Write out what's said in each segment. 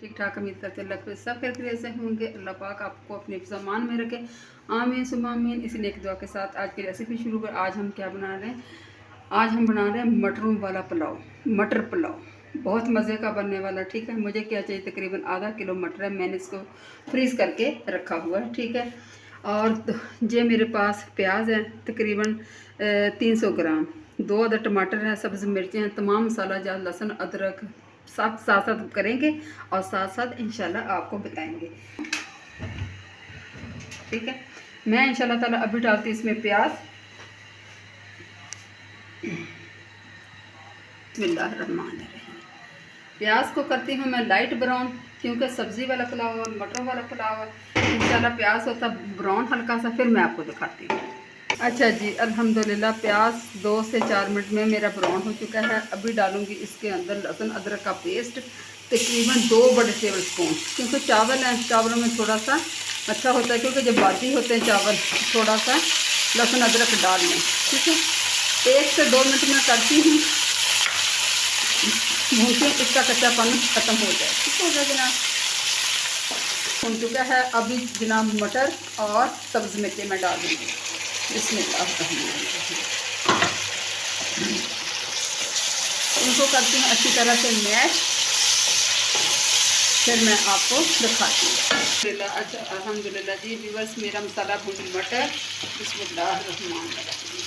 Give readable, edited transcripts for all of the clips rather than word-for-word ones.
ठीक ठाक उम्मीद करते अल्लाह पे सब खैर से होंगे। अल्लाह पाक आपको अपने ज़मान में रखे, आमीन सुम्मा आमीन। इसी नेक दुआ के साथ आज की रेसिपी शुरू कर। आज हम क्या बना रहे हैं? आज हम बना रहे हैं मटरों वाला पुलाव, मटर पुलाव। बहुत मज़े का बनने वाला। ठीक है, मुझे क्या चाहिए, तकरीबन आधा किलो मटर है, मैंने इसको फ्रीज़ करके रखा हुआ है। ठीक है, और ये मेरे पास प्याज है तकरीबन 300 ग्राम, 2 अदर टमाटर हैं, सब्ज़ मिर्चें हैं, तमाम मसाला जात, लहसुन अदरक साथ साथ करेंगे और साथ साथ इंशाल्लाह आपको बताएंगे। ठीक है, मैं इंशाल्लाह ताला अभी डालती इसमें प्याज। बिस्मिल्लाहिर्रहमानिर्रहीम। प्याज को करती हूँ मैं लाइट ब्राउन, क्योंकि सब्ज़ी वाला पुलाव और मटरों वाला पुलाव है। इंशाल्लाह प्याज होता ब्राउन हल्का सा, फिर मैं आपको दिखाती हूँ। अच्छा जी, अल्हम्दुलिल्लाह प्याज 2 से 4 मिनट में मेरा ब्राउन हो चुका है। अभी डालूंगी इसके अंदर लहसुन अदरक का पेस्ट, तकरीबन 2 बड़े टेबल स्पून, क्योंकि चावल है, चावलों में थोड़ा सा अच्छा होता है, क्योंकि जब बासी होते हैं चावल थोड़ा सा लहसुन अदरक डाल लें। ठीक है, 1 से 2 मिनट में करती हूँ, भूनती हूँ, इसका कच्चापन ख़त्म हो जाए। ठीक हो गया जनाब, भून चुका है। अभी जनाब मटर और सब्ज़ मिर्चें मैं डाल दूँगी। इनको करती हूँ अच्छी तरह से मैश, फिर मैं आपको दिखाती हूँ। अच्छा अल्हम्दुलिल्लाह जी व्यूअर्स, मेरा मसाला भून मटर, बिस्मिल्लाहिर्रहमानिर्रहीम,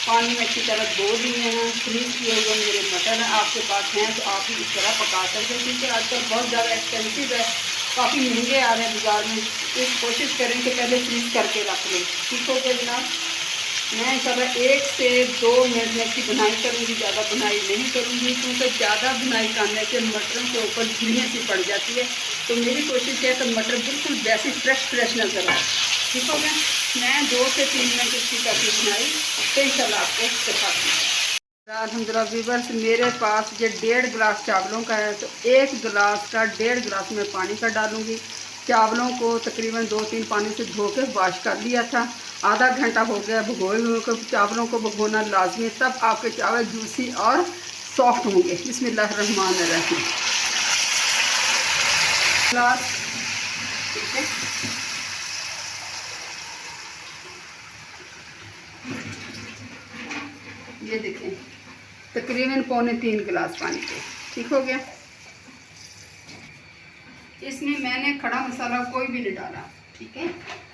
पानी में अच्छी तरह धो लिए हैं, फ्रीज किए हुए मेरे मटर हैं। आपके पास हैं तो आप भी इस तरह पका सकते हैं, क्योंकि आजकल बहुत ज़्यादा एक्सपेंसिव है, काफ़ी महंगे आ रहे हैं बाज़ार में। तो कोशिश करें कि पहले फ्रीज करके रख लें। ठीक हो गया जनाब, मैं इंशाल्लाह 1 से 2 मिनट में इसकी बुनाई करूँगी, ज़्यादा बुनाई नहीं करूँगी, क्योंकि ज़्यादा बुनाई करने से मटरों के ऊपर झुर्रियाँ सी पड़ जाती है। तो मेरी कोशिश है कि मटर बिल्कुल वैसी फ्रेश नज़र आए। ठीक हो गया, मैं 2 से 3 मिनट इसकी करके बुनाई तो इंशाल्लाह आपको दिखाती हूँ। अल्हम्दुलिल्लाह व्यूअर्स, मेरे पास ये 1.5 गिलास चावलों का है, तो 1 गिलास का 1.5 गिलास में पानी का डालूँगी। चावलों को तकरीबन 2-3 पानी से धो के वॉश कर लिया था, आधा घंटा हो गया भिगोए हुए को। चावलों को भिगोना लाजमी, तब आपके चावल जूसी और सॉफ्ट होंगे। बिस्मिल्लाहिर्रहमानिर्रहीम। ग्लास, ठीक है, ये देखें तकरीबन 2.25 गिलास पानी के। ठीक हो गया, इसमें मैंने खड़ा मसाला कोई भी नहीं डाला। ठीक है,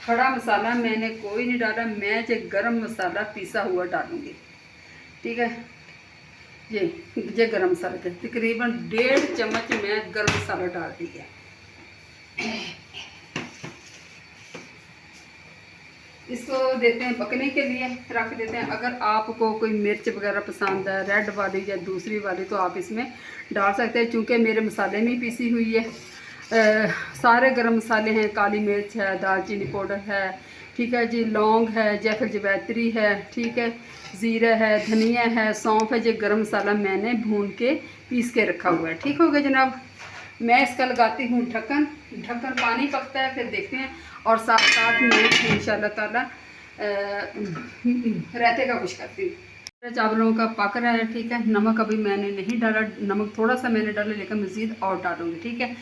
खड़ा मसाला मैंने कोई नहीं डाला, मैं जो गरम मसाला पीसा हुआ डालूँगी। ठीक है, ये गरम मसाला के तकरीबन 1.5 चम्मच मैं गरम मसाला डाल दी है। इसको देते हैं पकने के लिए, रख देते हैं। अगर आपको कोई मिर्च वगैरह पसंद है, रेड वाली या दूसरी वाली, तो आप इसमें डाल सकते हैं। चूँकि मेरे मसाले में पीसी हुई है, सारे गरम मसाले हैं, काली मिर्च है, दालचीनी पाउडर है, ठीक है जी, लौंग है, जायफल जवैत्री है, ठीक है, ज़ीरा है, धनिया है, सौंफ है। ये गरम मसाला मैंने भून के पीस के रखा हुआ है। ठीक हो गया जनाब, मैं इसका लगाती हूँ ढक्कन। ढक्कन, पानी पकता है फिर देखते हैं, और साथ साथ मैं इंशाल्लाह ताला रायते का कुछ करती हूँ। चावलों का पक रहा है। ठीक है, नमक अभी मैंने नहीं डाला, नमक थोड़ा सा मैंने डाला, लेकिन मज़ीद और डालूँगी। ठीक है,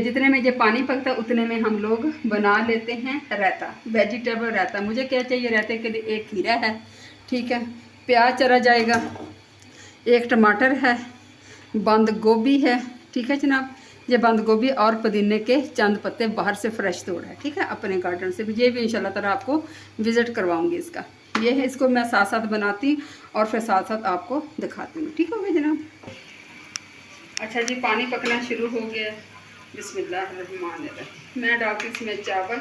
जितने में ये पानी पकता है उतने में हम लोग बना लेते हैं रायता, वेजिटेबल रायता। मुझे क्या चाहिए रायते के लिए? 1 खीरा है, ठीक है, प्याज चला जाएगा, 1 टमाटर है, बंद गोभी है। ठीक है जनाब, ये बंद गोभी और पुदीने के चंद पत्ते बाहर से फ्रेश तोड़ा है। ठीक है, अपने गार्डन से। ये भी इंशाल्लाह ताला आपको विज़िट करवाऊंगी इसका। ये है, इसको मैं साथ साथ बनाती और फिर साथ साथ आपको दिखाती हूँ। ठीक हो गया जनाब। अच्छा जी, पानी पकना शुरू हो गया। बिस्मिल्लाहिर्रहमानिर्रहीम, मैं डालती इसमें चावल।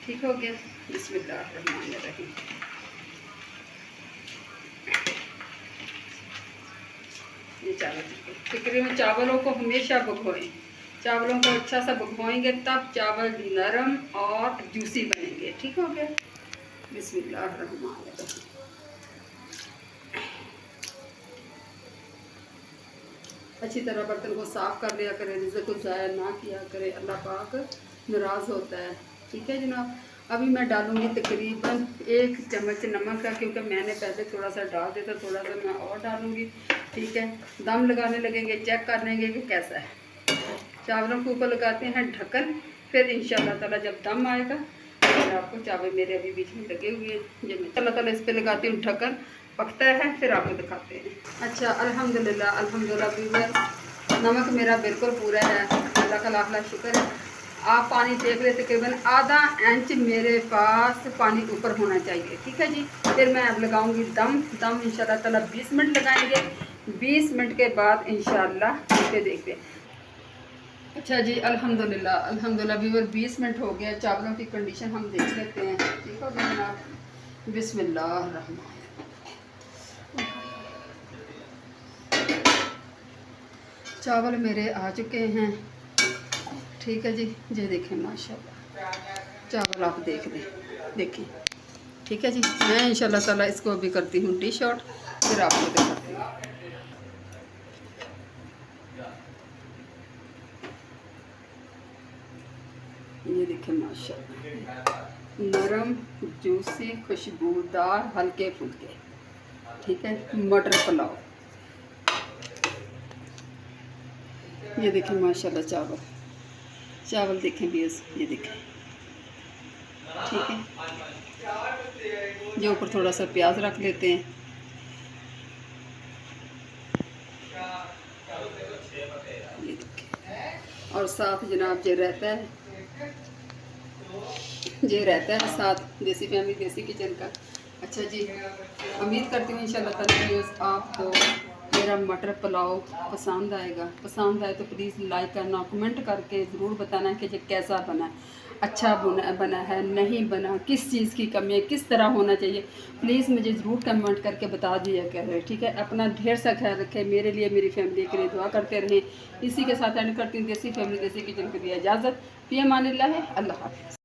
ठीक हो गया, बिस्मिल्लाहिर्रहमानिर्रहीम। ये चावल तकरीबन, चावलों को हमेशा भिगोएं, चावलों को अच्छा सा भिगोएंगे तब चावल नरम और जूसी बनेंगे। ठीक हो गया, बिस्मिल्लाहिर्रहमानिर्रहीम। अच्छी तरह बर्तन को साफ़ कर लिया करें, जिससे कुछ ज़ाया ना किया करें, अल्लाह पाक नाराज़ होता है। ठीक है जनाब, अभी मैं डालूँगी तकरीबन 1 चम्मच नमक का, क्योंकि मैंने पहले थोड़ा सा डाल दिया था, थोड़ा सा मैं और डालूँगी। ठीक है, दम लगाने लगेंगे, चेक कर लेंगे कि कैसा है। चावलों के ऊपर लगाते हैं ढक्कन, फिर इंशाल्लाह ताला जब दम आएगा फिर आपको, चावल मेरे अभी बीच में लगे हुए हैं, जब मैं अल्लाह ताला इस पर लगाती हूँ ढक्कन, पकता है फिर आपको दिखाते हैं। अच्छा अल्हम्दुलिल्लाह अल्हम्दुलिल्लाह व्यूअर, नमक मेरा बिल्कुल पूरा है, अल्लाह का लाख लाख शुक्र है। आप पानी देख रहे तकरीबन आधा इंच मेरे पास पानी ऊपर होना चाहिए, ठीक है जी। फिर मैं अब लगाऊंगी दम इंशाल्लाह ताला 20 मिनट लगाएंगे। 20 मिनट के बाद इंशाल्लाह पे देखते हैं। अच्छा जी अल्हम्दुलिल्लाह व्यूअर 20 मिनट हो गया, चावलों की कंडीशन हम देख लेते हैं, ठीक हो गया जनाब। बिस्मिल्लाह, चावल मेरे आ चुके हैं, ठीक है जी। ये देखें माशाल्लाह चावल आप देख लें, देखें, ठीक है जी। मैं इंशाल्लाह ताला इसको अभी करती हूँ डिश आउट, फिर आपको दिखाती हूँ। ये देखें माशाल्लाह नरम जूसी खुशबूदार हल्के फुल्के, ठीक है, मटर पुलाव। ये देखें माशाल्लाह चावल देखें भी, ये देखें, ठीक है। ये ऊपर थोड़ा सा प्याज रख लेते हैं, ये देखें। और साथ जनाब ये रहता है साथ देसी फैमिली देसी किचन का। अच्छा जी, उम्मीद करती हूँ इंशाल्लाह ताला आपको मेरा मटर पुलाव पसंद आएगा। पसंद आए तो प्लीज़ लाइक करना, कमेंट करके ज़रूर बताना कि ये कैसा बना, अच्छा बना है, नहीं बना, किस चीज़ की कमी है, किस तरह होना चाहिए, प्लीज़ मुझे ज़रूर कमेंट करके बता दिया करें, ठीक है। अपना ढेर सा ख्याल रखें, मेरे लिए मेरी फैमिली के लिए दुआ करते रहें। इसी के साथ एंड करती हूँ देसी फैमिली देसी किचन के लिए इजाज़त। फ़ी अमानिल्लाह है, अल्लाह हाफ़िज़।